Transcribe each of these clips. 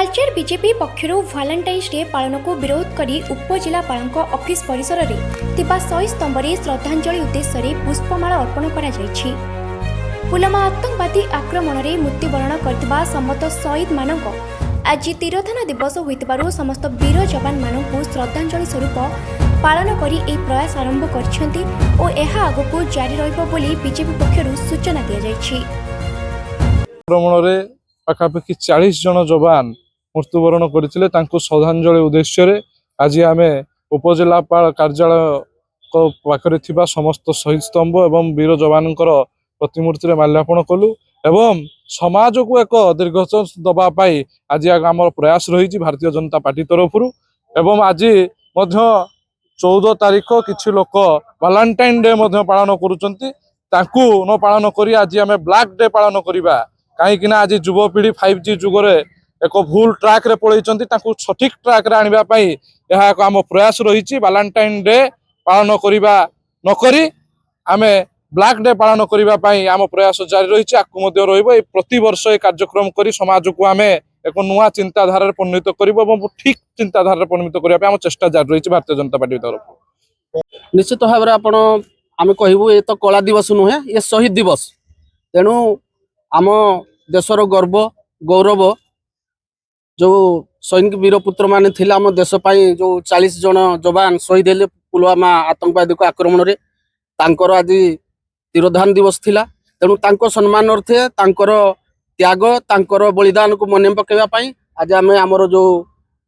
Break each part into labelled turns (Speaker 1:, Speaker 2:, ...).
Speaker 1: Talcher BJP पक्षर Valentine's day पालन को विरोध कर उपजिलापाल ऑफिस परिसर में शहीद स्तंभ में श्रद्धांजलि उद्देश्य पुष्पमाला अर्पण करा जायछि। पुलवामा आतंकवादी आक्रमण में मृत्युवरण करथिबा समस्त शहीद मानक आज तिरोधान दिवस होइतिबारु समस्त वीर जवान मानक श्रद्धांजलि स्वरूप पालन करी ए प्रयास आरंभ करछन्ति और एहा आगको जारी रहइबो बोली बीजेपी पक्षरु सूचना दिया जायछि।
Speaker 2: आक्रमण रे पाखापाखि 40 जन जवान मृत्युवरण करथिले तांको श्रद्धांजलि उद्देश्य आज आम उपजिलापाल कार्यालय पाखरे थिबा समस्त शहीद स्तंभ एवं वीर जवान प्रतिमूर्ति रे माल्यार्पण कलु एवं समाज को एक दीर्घश्वास दबा पाई आज आम प्रयास रही भारतीय जनता पार्टी तरफ एवं आज 14 तारीख किछि लोक वैलेंटाइन डे पालन करुचंती ताकू न पालन करी आज आम ब्लैक डे पालन करिबा कहीं आज युवपीढ़ी 5G जुगरे एक भूल ट्रैक रे पळैचंती ताकू सठिक ट्रैक रे आनिबा पई यह एक आम प्रयास रही वैलेंटाइन डे पालन करिबा न करी आमे ब्लैक डे पालन करिबा पई आम प्रयास जारी रही आकु मध्य रहिबो। प्रति वर्ष ए कार्यक्रम करी समाज को आमे एक नुआ चिंताधारा रे परिणत करिबो एवं ठीक चिंताधारा रे परिणत करिबा पई आम चेष्टा जारी रही भारतीय जनता पार्टी तरफ।
Speaker 3: निश्चित भाव में आपण आम कहबू ये तो कला दिवस नुहे ये शहीद दिवस तेणु आम देशर गर्व गौरव जो सैनिक वीर पुत्र माने थिला आम देश पाई जो 40 जन जवान शहीद हेले पुलवामा आतंकवादी को आक्रमण रे तांकर आज तिरोधान दिवस थिला तेणु तांको सम्मान अर्थे तांकर त्याग तांकर बलिदान को मन पकेवा पाई आज आम आमर जो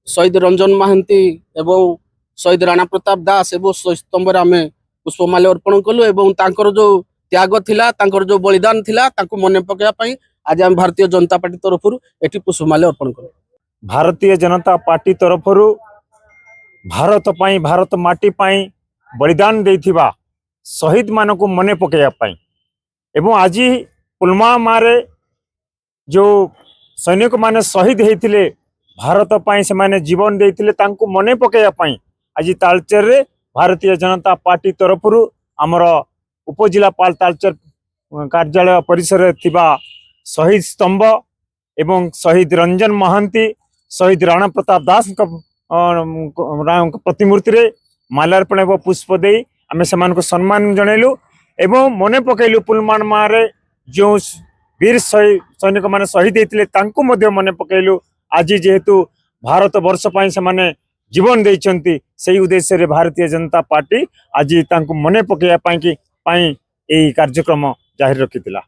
Speaker 3: शहीद रंजन महांती एवं शहीद राणा प्रताप दास एवं शहीद स्तंभ आम पुष्पमाल्य अर्पण कलु एवं तांकर जो त्याग थिला तांकर जो बलिदान थिला तांको मन पकेवा पाई आज आम भारतीय जनता पार्टी तरफ एटी पुष्पमाल्य अर्पण कलु।
Speaker 4: भारतीय जनता पार्टी तरफ भारत पाई भारत माटी पाई बलिदान देथिबा शहीद मान को मने पकेया पाई एवं आज पुलवामा रे जो सैनिक माने शहीद होते भारत पाई से माने जीवन देथिले तांको मने पकेया पाई आज तालचेर रे भारतीय जनता पार्टी तरफ आमर उपजिलापाल तालचेर कार्यालय परिसर थिबा शहीद स्तंभ एवं शहीद रंजन महांती शहीद राणा प्रताप दास प्रतिमूर्ति रे माल्यार्पण एवं पुष्प दे आम से सम्मान जनइलु एवं मने पकईलु पुलवामा रे जो वीर सैनिक माने शहीद होते तांको मध्य मने पकईलु आज जेहेतु भारत वर्ष पाई से माने जीवन देइचंती सेही उद्देश्य रे भारतीय जनता पार्टी आज तांको मने पकईया पाई एही कार्यक्रम जाहिर रखितिला।